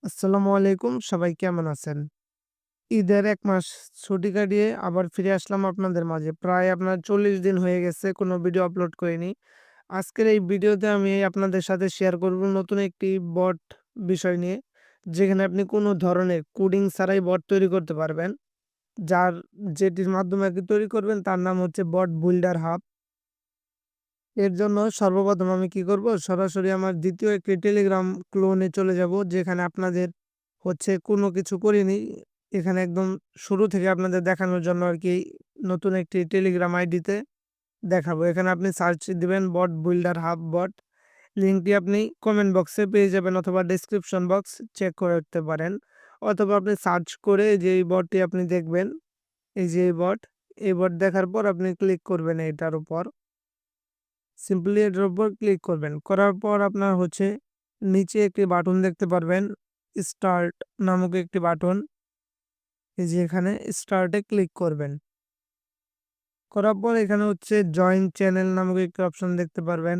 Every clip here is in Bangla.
আসসালামু আলাইকুম। সবাই কেমন আছেন? ঈদের ১ মাস ছুটি কাটিয়ে আবার ফিরে আসলাম আপনাদের মাঝে। প্রায় আপনার ৪০ দিন হয়ে গেছে কোনো ভিডিও আপলোড করিনি। আজকের এই ভিডিওতে আমি আপনাদের সাথে শেয়ার করব নতুন একটি বট বিষয় নিয়ে, যেখানে আপনি কোনো ধরনের কোডিং ছাড়াই বট তৈরি করতে পারবেন। যার যেটির মাধ্যমে আরকি তৈরি করবেন তার নাম হচ্ছে বট বিল্ডার হাব। এর জন্য সর্বপ্রথম আমি কি করব? সরাসরি আমার ২য় একটি টেলিগ্রাম ক্লোনে চলে যাব, যেখানে আপনাদের হচ্ছে কোনো কিছু করিনি। এখানে একদম শুরু থেকে আপনাদের দেখানোর জন্য আরকি নতুন একটি টেলিগ্রাম আইডিতে দেখাবো। এখানে আপনি সার্চ দিবেন বট বিল্ডার হাব বট। লিঙ্কটি আপনি কমেন্ট বক্সে পেয়ে যাবেন অথবা ডেসক্রিপশন বক্স চেক করে রাখতে পারেন। অথবা আপনি সার্চ করে যে এই বটটি আপনি দেখবেন, এই যে এই বট দেখার পর আপনি ক্লিক করবেন এইটার উপর। সিম্পলি এটার উপর ক্লিক করবেন। করার পর আপনার হচ্ছে নিচে একটি বাটন দেখতে পারবেন, স্টার্ট নামক একটি বাটন। এই যে এখানে স্টার্টে ক্লিক করবেন। করার পর এখানে হচ্ছে জয়েন চ্যানেল নামক একটি অপশন দেখতে পারবেন।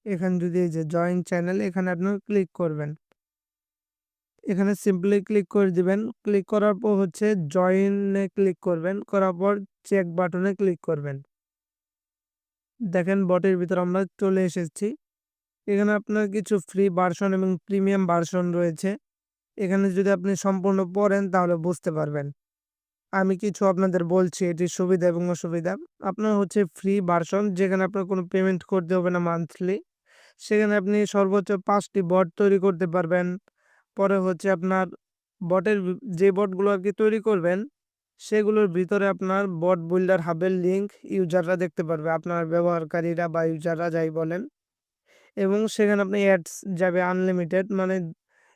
এখানে যদি এই যে জয়েন চ্যানেল এখানে আপনার ক্লিক করবেন। এখানে সিম্পলি ক্লিক করে দিবেন। ক্লিক করার পর হচ্ছে জয়েন এ ক্লিক করবেন। করার পর চেক বাটনে ক্লিক করবেন। দেখেন বটের ভিতর আমরা চলে এসেছি। এখানে আপনার কিছু ফ্রি ভার্সন এবং প্রিমিয়াম ভার্সন রয়েছে। এখানে যদি আপনি সম্পূর্ণ পড়েন তাহলে বুঝতে পারবেন। আমি কিছু আপনাদের বলছি এটির সুবিধা এবং অসুবিধা। আপনার হচ্ছে ফ্রি ভার্সন, যেখানে আপনার কোনো পেমেন্ট করতে হবে না মান্থলি। সেখানে আপনি সর্বোচ্চ ৫ টি বট তৈরি করতে পারবেন। পরে হচ্ছে আপনার যে বটগুলো আরকি তৈরি করবেন, সেগুলোর ভিতরে আপনার বট বিল্ডার হাবের লিঙ্ক ইউজাররা দেখতে পারবে। আপনার ব্যবহারকারীরা বা ইউজাররা যাই বলেন। এবং সেখানে আপনি অ্যাডস যাবে আনলিমিটেড, মানে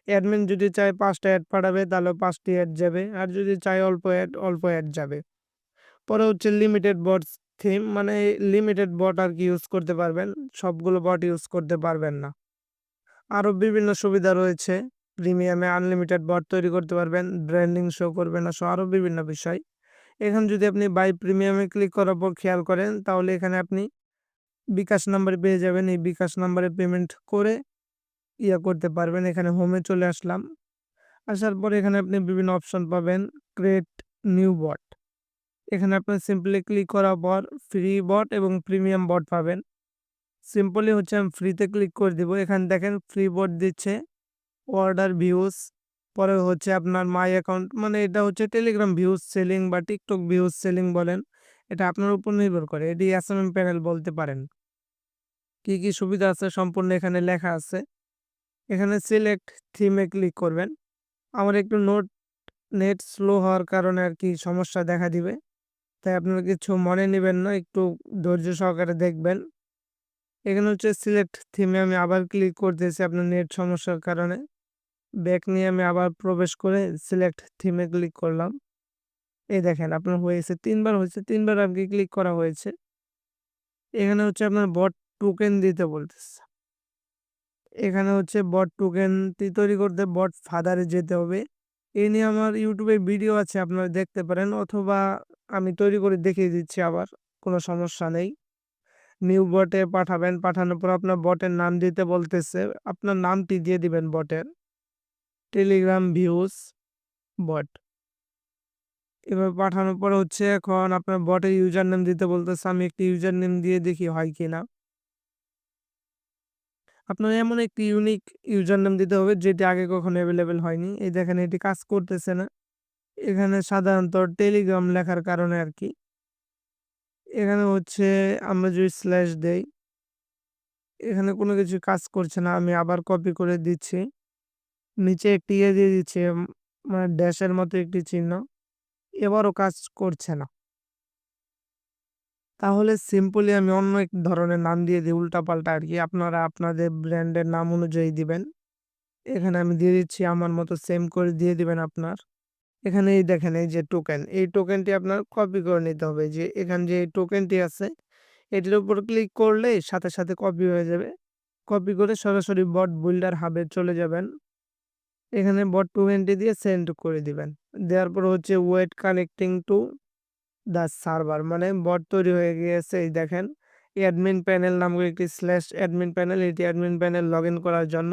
অ্যাডমিন যদি চায় ৫ টা অ্যাড পাঠাবে তাহলে ৫ টি অ্যাড যাবে। আর যদি চায় অল্প অ্যাড যাবে। পরে হচ্ছে লিমিটেড বটস থিম, মানে লিমিটেড বট আরকি ইউজ করতে পারবেন। সবগুলো বট ইউজ করতে পারবেন না। আরো বিভিন্ন সুবিধা রয়েছে। প্রিমিয়ামে আনলিমিটেড বট তৈরি করতে পারবেন। ব্র্যান্ডিং শো করবে না, সহ আরো বিভিন্ন বিষয়। এখানে যদি আপনি বাই প্রিমিয়ামে ক্লিক করার পর খেয়াল করেন তাহলে এখানে আপনি বিকাশ নাম্বার পেয়ে যাবেন। এই বিকাশ নাম্বারে পেমেন্ট করে করতে পারবেন। এখানে হোমে চলে আসলাম। আসার পরে এখানে আপনি বিভিন্ন অপশন পাবেন। Create new bot. এখানে আপনি সিম্পলি ক্লিক করার পর ফ্রি বট এবং প্রিমিয়াম বট পাবেন। সিম্পলি হচ্ছে আমি ফ্রিতে ক্লিক করে দিব। এখানে দেখেন ফ্রি বট দিচ্ছে, অর্ডার ভিউজ, পরে হচ্ছে আপনার মাই অ্যাকাউন্ট, মানে এটা হচ্ছে টেলিগ্রাম ভিউজ সেলিং বা টিকটক ভিউজ সেলিং বলেন। এটা আপনার উপর নির্ভর করে। এটি এসএমএম প্যানেল বলতে পারেন। কি, কি সুবিধা আছে সম্পূর্ণ এখানে লেখা আছে। এখানে সিলেক্ট থিমে ক্লিক করবেন। আমার একটু নেট স্লো হওয়ার কারণে আরকি সমস্যা দেখা দিবে। তাই আপনারা কিছু মনে নিবেন না, একটু ধৈর্য সহকারে দেখবেন। এখানে হচ্ছে সিলেক্ট থিমে আমি আবার ক্লিক করতেছি আপনার নেট সমস্যার কারণে। ব্যাক নিয়ে আমি আবার প্রবেশ করে সিলেক্ট থিমে ক্লিক করলাম। এই দেখেন আপনার হয়েছে ৩ বার হয়েছে, ৩ বার আরকি ক্লিক করা হয়েছে। এখানে হচ্ছে আপনার বট টোকেন দিতে বলতেছে। এখানে হচ্ছে বট টোকেনটি তৈরি করতে বট ফাদারে যেতে হবে। এই নিয়ে আমার ইউটিউবে ভিডিও আছে, আপনারা দেখতে পারেন, অথবা আমি তৈরি করে দেখিয়ে দিচ্ছি আবার, কোনো সমস্যা নেই। নিউ বটে পাঠাবেন, পাঠানোর পর আপনার বটের নাম দিতে বলতেছে। আপনার নামটি দিয়ে দিবেন বটের। টেলিগ্রাম ভিউজ বট। এভাবে পাঠানোর পরে হচ্ছে এখন আপনার বটের ইউজার নেম দিতে বলতেছে। আমি একটি ইউজার নেম দিয়ে দেখি হয় কিনা। আপনার এমন একটি ইউনিক ইউজার নেম দিতে হবে যেটি আগে কখনো এভেইলেবল হয়নি। এই দেখেন এটি কাজ করতেছে না। এখানে সাধারণত টেলিগ্রাম লেখার কারণে আরকি। এখানে হচ্ছে আমরা যদি স্ল্যাশ দেই, এখানে কোনো কিছু কাজ করছে না। আমি আবার কপি করে দিচ্ছি। নিচে একটি দিয়ে দিচ্ছি, মানে ড্যাশের মতো একটি চিহ্ন। এবারও কাজ করছে না। তাহলে সিম্পলি আমি অন্য এক ধরনের নাম দিয়ে দিই, উল্টাপাল্টা আরকি। আপনারা আপনাদের ব্র্যান্ডের নাম অনুযায়ী দিবেন। এখানে আমি দিয়ে দিচ্ছি আমার মতো সেম করে দিয়ে দিবেন আপনার। এখানে এই দেখেন এই যে টোকেন, এই টোকেনটি আপনার কপি করে নিতে হবে। যে এখানে যে টোকেনটি আছে এটির উপর ক্লিক করলেই সাথে, সাথে কপি হয়ে যাবে। কপি করে সরাসরি বট বিল্ডার হাবে চলে যাবেন। এখানে বট টোকেনটি দিয়ে সেন্ড করে দিবেন। দেওয়ার পর হচ্ছে wait connecting to the server, মানে বট তৈরি হয়ে গিয়েছে। এই দেখেন অ্যাডমিন প্যানেল নামক একটি স্ল্যাশ অ্যাডমিন প্যানেল, এটি অ্যাডমিন প্যানেল লগইন করার জন্য।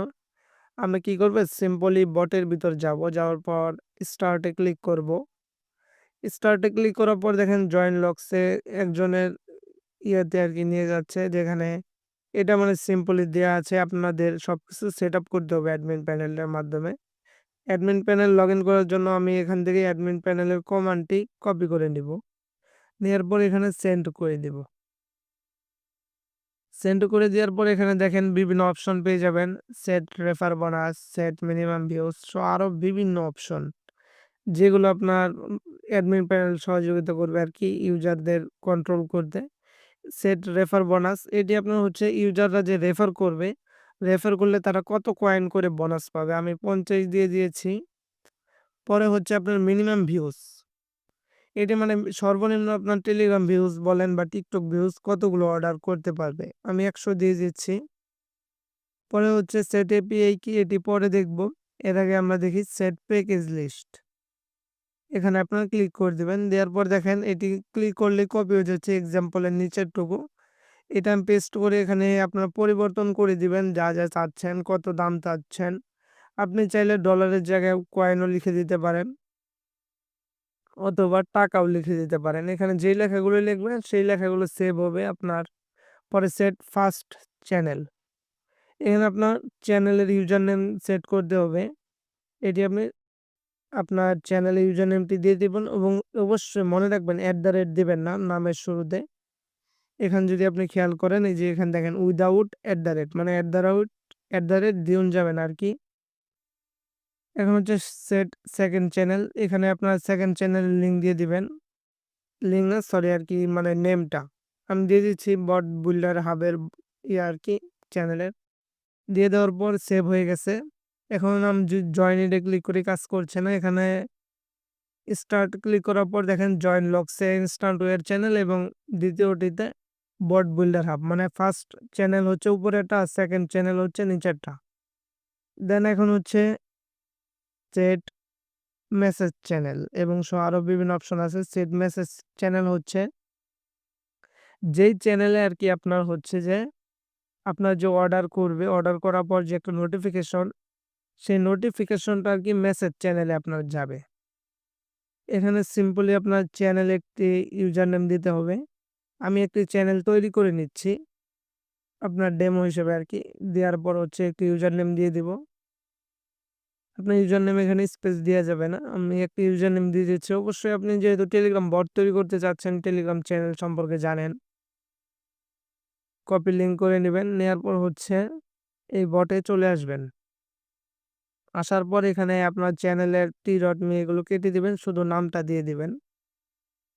আমরা কি করব? সিম্পলি বটের ভিতর যাব। যাওয়ার পর স্টার্টে ক্লিক করব। স্টার্টে ক্লিক করার পর দেখেন জয়েন লকসে একজনের ইয়েতে আরকি নিয়ে যাচ্ছে, যেখানে এটা মানে সিম্পলি দেয়া আছে। আপনাদের সবকিছু সেটআপ করতে হবে অ্যাডমিন প্যানেলের মাধ্যমে। অ্যাডমিন প্যানেল লগইন করার জন্য আমি এখান থেকে অ্যাডমিন প্যানেলের কমান্ডটি কপি করে নিব। নেয়ার পর এখানে সেন্ড করে দিব। সেন্ড করে দেওয়ার পর এখানে দেখেন বিভিন্ন অপশন পেয়ে যাবেন। Set refer bonus, set minimum views, so আরো বিভিন্ন অপশন, যেগুলো আপনার অ্যাডমিন প্যানেল সহযোগিতা করবে আরকি ইউজারদের কন্ট্রোল করতে। সেট রেফার বোনাস, এটি আপনার হচ্ছে ইউজাররা যে রেফার করবে, রেফার করলে তারা কত কয়েন করে বোনাস পাবে। আমি 50 দিয়ে দিয়েছি। পরে হচ্ছে আপনার মিনিমাম ভিউজ, এটি মানে সর্বনিম্ন আপনার টেলিগ্রাম ভিউজ বলেন বা টিকটক ভিউজ কতগুলো অর্ডার করতে পারবে। আমি 100 দিয়ে দিচ্ছি। পরে হচ্ছে সেট এপিআই কি, এটি পরে দেখব। এর আগে আমরা দেখি সেট প্যাকেজ লিস্ট। এখানে আপনারা ক্লিক করে দিবেন। দেওয়ার পর দেখেন এটি ক্লিক করলে কপি হয়ে যাচ্ছে এক্সাম্পলের নিচেরটুকু। এটা আমি পেস্ট করে এখানে আপনারা পরিবর্তন করে দিবেন যা, যা চাচ্ছেন, কত দাম চাচ্ছেন। আপনি চাইলে ডলারের জায়গায় কয়েনও লিখে দিতে পারেন অথবা টাকাও লিখে দিতে পারেন। এখানে যেই লেখাগুলো লিখবেন সেই লেখাগুলো সেভ হবে আপনার। পরে সেট ফার্স্ট চ্যানেল, এখানে আপনার চ্যানেলের ইউজার নেম সেট করতে হবে। এটি আপনি আপনার চ্যানেলের ইউজার নেমটি দিয়ে দিবেন এবং অবশ্যই মনে রাখবেন @ দিবেন না নামের শুরুতে। এখানে যদি আপনি খেয়াল করেন, এই যে এখানে দেখেন উইদাউট মানে দিউন যাবে না আরকি। এখন হচ্ছে সেট সেকেন্ড চ্যানেল, এখানে আপনার সেকেন্ড চ্যানেলের লিঙ্ক দিয়ে দিবেন। লিঙ্ক না সরি আরকি মানে নেমটা। আমি দিয়ে দিচ্ছি বট বিল্ডার হাবের আরকি চ্যানেলের। দিয়ে দেওয়ার পর সেভ হয়ে গেছে। এখন আমি জয়েন ইটে ক্লিক করি, কাজ করছে না। এখানে স্টার্ট ক্লিক করার পর দেখেন জয়েন লকসে ইনস্ট্যান্ট ওয়্যার চ্যানেল এবং দ্বিতীয়টিতে বট বিল্ডার হাব, মানে ফার্স্ট চ্যানেল হচ্ছে উপরেরটা আর সেকেন্ড চ্যানেল হচ্ছে নিচেরটা। দেন এখন হচ্ছে সেট মেসেজ চ্যানেল এবং আরো বিভিন্ন অপশন আছে। সেট মেসেজ চ্যানেল হচ্ছে যেই চ্যানেলে আরকি আপনার হচ্ছে যে আপনার যে অর্ডার করবে, অর্ডার করার পর যে একটা নোটিফিকেশন, সেই নোটিফিকেশনটা আরকি মেসেজ চ্যানেলে আপনার যাবে। এখানে সিম্পলি আপনার চ্যানেলে একটি ইউজার নেম দিতে হবে। আমি একটি চ্যানেল তৈরি করে নিচ্ছি আপনার ডেমো হিসেবে আরকি। দেওয়ার পর হচ্ছে একটি ইউজার নেম দিয়ে দিব। আপনার ইউজার নেম এখানে স্পেস দেয়া যাবে না। আমি একটি ইউজার নেম দিয়ে দিচ্ছি। অবশ্যই আপনি যেহেতু টেলিগ্রাম বট তৈরি করতে চাচ্ছেন, টেলিগ্রাম চ্যানেল সম্পর্কে জানেন, কপি লিঙ্ক করে নিবেন। নেয়ার পর হচ্ছে এই বটে চলে আসবেন। আসার পর এখানে আপনার চ্যানেলের t.me এগুলো কেটে দিবেন, শুধু নামটা দিয়ে দিবেন।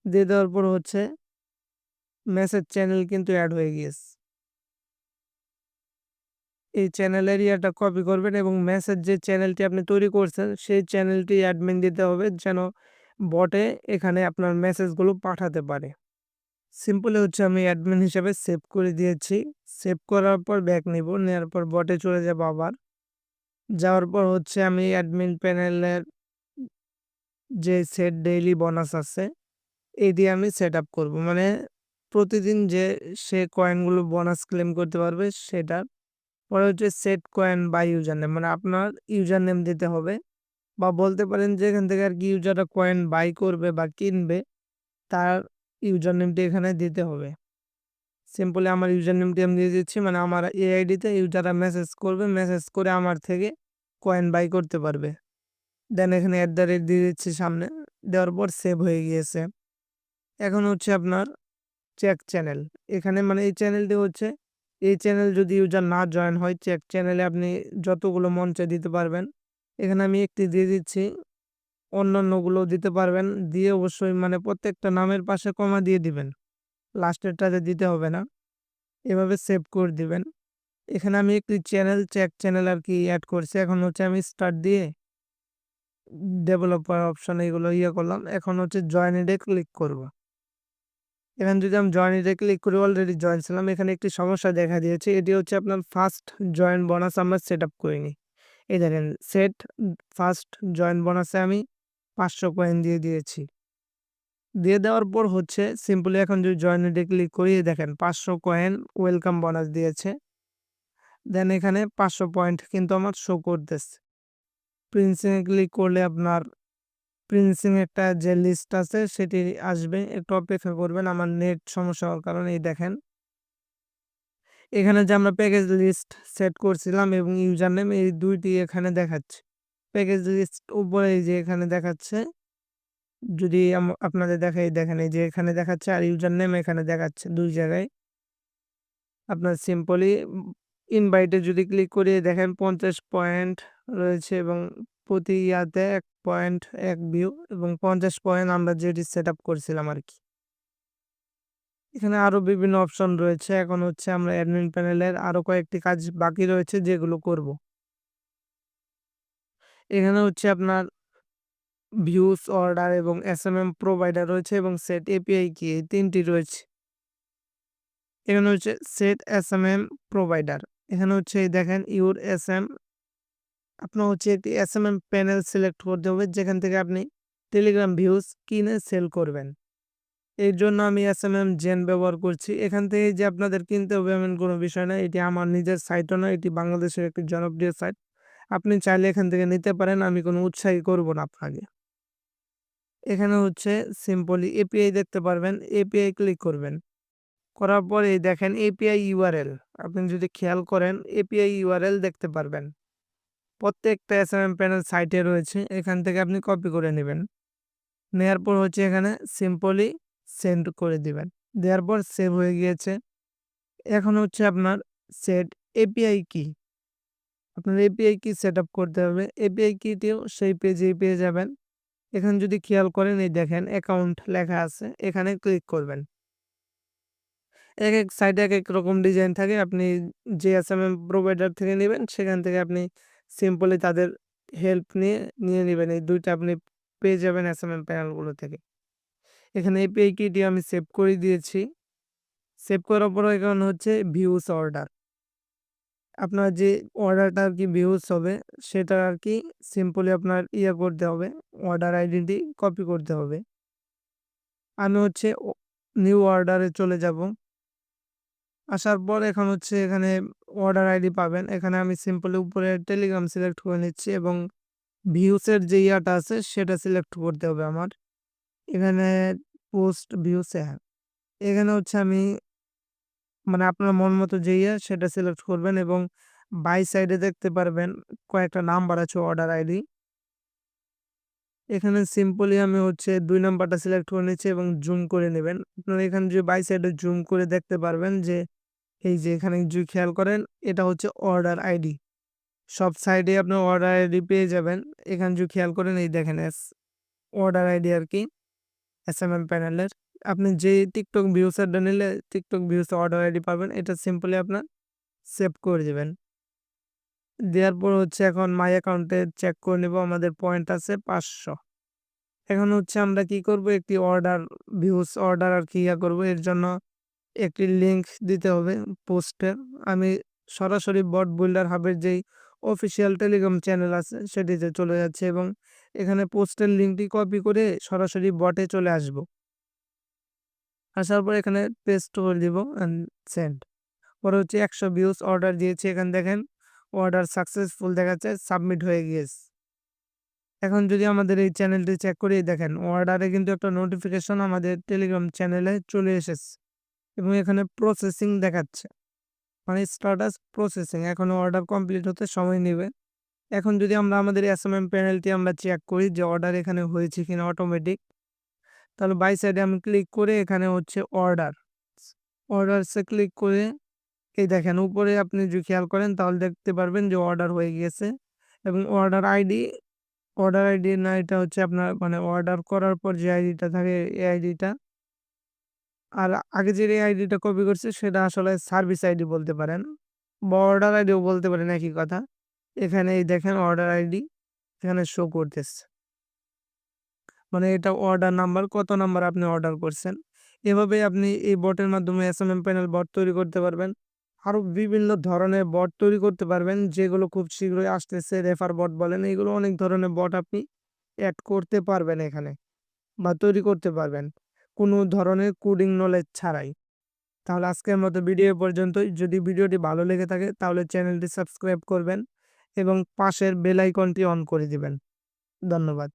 দিয়ে দেওয়ার পর হচ্ছে মেসেজ চ্যানেল কিন্তু এড হয়ে গিয়েছে। এই চ্যানেলের ইয়াটা কপি করবেন এবং মেসেজ যে চ্যানেলটি আপনি তৈরি করছেন সেই চ্যানেলটি অ্যাডমিন দিতে হবে, যেন বটে এখানে আপনার মেসেজগুলো পাঠাতে পারে। সিম্পলি হচ্ছে আমি অ্যাডমিন হিসেবে সেভ করে দিয়েছি। সেভ করার পর ব্যাক নিব, নেওয়ার পর বটে চলে যাব আবার। যাওয়ার পর হচ্ছে আমি অ্যাডমিন প্যানেলের যে সেট ডেইলি বোনাস আছে এই দিয়ে আমি সেটআপ করব। মানে প্রতিদিন যে সে কয়েনগুলো বোনাস ক্লেম করতে পারবে সেটা। পরে হচ্ছে set coin by user name, মানে আপনার ইউজার নেম দিতে হবে বা বলতে পারেন যে এখান থেকে আরকি ইউজাররা কয়েন বাই করবে বা কিনবে তার ইউজার নেমটি এখানে দিতে হবে। সিম্পলি আমার ইউজার নেমটি আমি দিয়ে দিচ্ছি, মানে আমার এই আইডিতে ইউজাররা মেসেজ করবে, মেসেজ করে আমার থেকে কয়েন বাই করতে পারবে। দেন এখানে দিয়ে দিচ্ছি সামনে। দেওয়ার পর সেভ হয়ে গিয়েছে। এখন হচ্ছে আপনার চেক চ্যানেল। এখানে মানে এই চ্যানেলটি হচ্ছে, এই চ্যানেল যদি ইউজার না জয়েন হয় চেক চ্যানেলে আপনি যতগুলো মন চায় দিতে পারবেন। এখানে আমি একটি দিয়ে দিচ্ছি, অন্যান্যগুলোও দিতে পারবেন। দিয়ে অবশ্যই মানে প্রত্যেকটা নামের পাশে কমা দিয়ে দিবেন। লাস্টেরটাতে দিতে হবে না। এভাবে সেভ করে দিবেন। এখানে আমি একটি চেক চ্যানেল আরকি এড করছি। এখন হচ্ছে আমি স্টার্ট দিয়ে ডেভেলপার অপশন এগুলো করলাম। এখন হচ্ছে জয়েন ইটে ক্লিক করব। এখানে যদি আমি জয়েন ইটে ক্লিক করি, অলরেডি জয়েন ছিলাম। এখানে একটি সমস্যা দেখা দিয়েছে। এটি হচ্ছে আপনার ফার্স্ট জয়েন বোনাস আমরা সেটআপ করিনি। এই দেখেন সেট ফার্স্ট জয়েন বোনাসে আমি 500 কয়েন দিয়ে দিয়েছি। দিয়ে দেওয়ার পর হচ্ছে সিম্পলি এখন যদি জয়েন ইটে ক্লিক করি, দেখেন 500 কয়েন ওয়েলকাম বোনাস দিয়েছে। দেন এখানে 500 পয়েন্ট কিন্তু আমার শো করতেছে। প্রিন্সিং এ ক্লিক করলে আপনার প্রিন্সিং একটা যে লিস্ট আছে সেটি আসবে। একটু অপেক্ষা করবেন, আমার নেট সমস্যা হওয়ার কারণে। এই দেখেন এখানে যে আমরা প্যাকেজ লিস্ট সেট করছিলাম এবং ইউজার নেম এই ২ টি এখানে দেখাচ্ছে। প্যাকেজ লিস্ট উপরে এই যে এখানে দেখাচ্ছে। যদি আপনাদের দেখাই, দেখেন এই যে এখানে দেখাচ্ছে আর ইউজার নেম এখানে দেখাচ্ছে ২ জায়গায়। আপনার সিম্পলি ইনভাইটে যদি ক্লিক করি দেখেন 50 পয়েন্ট রয়েছে এবং প্রতি ইয়াতে ১ পয়েন্ট ১ ভিউ এবং 50 পয়েন্ট আমরা যেটি সেটআপ করছিলাম আরকি। এখানে আরো বিভিন্ন অপশন রয়েছে। এখন হচ্ছে আমরা অ্যাডমিন প্যানেলের আরো কয়েকটি কাজ বাকি রয়েছে যেগুলো করব। এখানে হচ্ছে আপনার ভিউজ, অর্ডার এবং এসএমএম প্রোভাইডার রয়েছে এবং সেট এপিআই কি এই ৩ টি রয়েছে। এখানে হচ্ছে সেট এসএমএম প্রোভাইডার। এখানে হচ্ছে এই দেখেন ইউর এসএম আপনার হচ্ছে একটি এসএমএম প্যানেল সিলেক্ট করতে হবে যেখান থেকে আপনি টেলিগ্রাম ভিউজ কিনে সেল করবেন। এর জন্য আমি এসএমএম জেন ব্যবহার করছি। এখান থেকে যে আপনাদের কিনতে হবে এমন কোনো বিষয় না। এটি আমার নিজের সাইটও না, এটি বাংলাদেশের একটি জনপ্রিয় সাইট। আপনি চাইলে এখান থেকে নিতে পারেন। আমি কোনো উৎসাহী করব না আপনাকে। এখানে হচ্ছে সিম্পলি এপিআই দেখতে পারবেন। এপিআই ক্লিক করবেন। করার পরে দেখেন এপিআই ইউআরএল। আপনি যদি খেয়াল করেন এপিআই ইউআরএল দেখতে পারবেন। প্রত্যেকটা এসএমএম প্যানেল সাইটে রয়েছে। এখান থেকে আপনি কপি করে নেবেন। নেয়ার পর হচ্ছে এখানে সিম্পলি সেন্ড করে দিবেন। দেওয়ার পর সেভ হয়ে গিয়েছে। এখন হচ্ছে আপনার সেট এপিআই কি। আপনার এপিআই কি সেটআপ করতে হবে। এপিআই কিটিও সেই পেজেই পেয়ে যাবেন। এখানে যদি খেয়াল করেন এই দেখেন অ্যাকাউন্ট লেখা আছে। এখানে ক্লিক করবেন। একেক সাইটে একেক রকম ডিজাইন থাকে। আপনি যে এসএমএম প্রোভাইডার থেকে নিবেন সেখান থেকে আপনি সিম্পলি তাদের হেল্প নিয়ে নিবেন। এই ২ টা আপনি পেয়ে যাবেন এসএমএম প্যানেলগুলো থেকে। এখানে এপিআই কিটি আমি সেভ করে দিয়েছি। সেভ করার পরে এখন হচ্ছে ভিউজ অর্ডার। আপনার যে অর্ডারটা আরকি ভিউজ হবে সেটা আরকি সিম্পলি আপনার করতে হবে। অর্ডার আইডিটি কপি করতে হবে। আমি হচ্ছে নিউ অর্ডারে চলে যাব। আসার পর এখন হচ্ছে এখানে অর্ডার আইডি পাবেন। এখানে আমি সিম্পলি উপরে টেলিগ্রাম সিলেক্ট করে নিচ্ছি এবং ভিউসের যে ইয়াটা আছে সেটা সিলেক্ট করতে হবে আমার। এখানে পোস্ট ভিউস হ্যাঁ। এখানে হচ্ছে আমি মানে আপনার মন মতো যে সেটা সিলেক্ট করবেন এবং বাই সাইডে দেখতে পারবেন কয়েকটা নাম্বার আছে অর্ডার আইডি। এখানে সিম্পলি আমি হচ্ছে ২ নাম্বারটা সিলেক্ট করে নিচ্ছি এবং জুম করে নেবেন। আপনারা এখানে যে বাই সাইডে জুম করে দেখতে পারবেন যে এই যে এখানে যদি খেয়াল করেন এটা হচ্ছে অর্ডার আইডি। সব সাইডে আপনার অর্ডার আইডি পেয়ে যাবেন। এখানে যদি খেয়াল করেন এই দেখেন অর্ডার আইডি আরকি এসএমএম প্যানেলের। আপনি যে টিকটক ভিউসারটা নিলে টিকটক ভিউস অর্ডার আইডি পাবেন। এটা সিম্পলি আপনার সেভ করে দিবেন। দেওয়ার পর হচ্ছে এখন মাই অ্যাকাউন্টে চেক করে নেব। আমাদের পয়েন্ট আছে ৫০০। এখন হচ্ছে আমরা কি করব একটি অর্ডার ভিউজ অর্ডার আরকি করব। এর জন্য একটি লিঙ্ক দিতে হবে পোস্টের। আমি সরাসরি বট বিল্ডার হাবের যেই অফিসিয়াল টেলিগ্রাম চ্যানেল আছে সেটিতে চলে যাচ্ছি এবং এখানে পোস্টের লিঙ্কটি কপি করে সরাসরি বটে চলে আসব। আসার পর এখানে পেস্ট করে দিব অ্যান্ড সেন্ড। পরে হচ্ছে ১০০ ভিউজ অর্ডার দিয়েছি। এখানে দেখেন অর্ডার সাকসেসফুল দেখাচ্ছে, সাবমিট হয়ে গিয়েছে। এখন যদি আমাদের এই চ্যানেলটি চেক করি দেখেন অর্ডারে কিন্তু একটা নোটিফিকেশন আমাদের টেলিগ্রাম চ্যানেলে চলে এসেছে এবং এখানে প্রসেসিং দেখাচ্ছে। মানে স্ট্যাটাস প্রসেসিং। এখনো অর্ডার কমপ্লিট হতে সময় নেবে। এখন যদি আমরা আমাদের এসএমএম প্যানেলটি আমরা চেক করি যে অর্ডার এখানে হয়েছে কিনা অটোমেটিক, তাহলে বাই সাইডে আমি ক্লিক করে এখানে হচ্ছে অর্ডারসে ক্লিক করে এই দেখেন উপরে আপনি যদি খেয়াল করেন তাহলে দেখতে পারবেন যে অর্ডার হয়ে গিয়েছে এবং অর্ডার আইডি না, এটা হচ্ছে আপনার মানে অর্ডার করার পর যে আইডিটা থাকে এই আইডিটা। আর আগে যে আইডিটা কপি করছে সেটা আসলে সার্ভিস আইডি বলতে পারেন বা অর্ডার আইডিও বলতে পারেন, একই কথা। এখানে এই দেখেন অর্ডার আইডি এখানে শো করতেছে। মানে এটা অর্ডার নাম্বার, কত নাম্বার আপনি অর্ডার করছেন। এভাবে আপনি এই বটের মাধ্যমে এসএমএম প্যানেল বট তৈরি করতে পারবেন। আরো বিভিন্ন ধরনের বট তৈরি করতে পারবেন যেগুলো খুব শীঘ্রই আসতেছে। রেফার বট বলেন, এগুলো অনেক ধরনের বট আপনি এড করতে পারবেন এখানে বা তৈরি করতে পারবেন কোনো ধরনের কোডিং নলেজ ছাড়াই। তাহলে আজকের মতো ভিডিও এ পর্যন্তই। যদি ভিডিওটি ভালো লেগে থাকে তাহলে চ্যানেলটি সাবস্ক্রাইব করবেন এবং পাশের বেল আইকনটি অন করে দিবেন। ধন্যবাদ।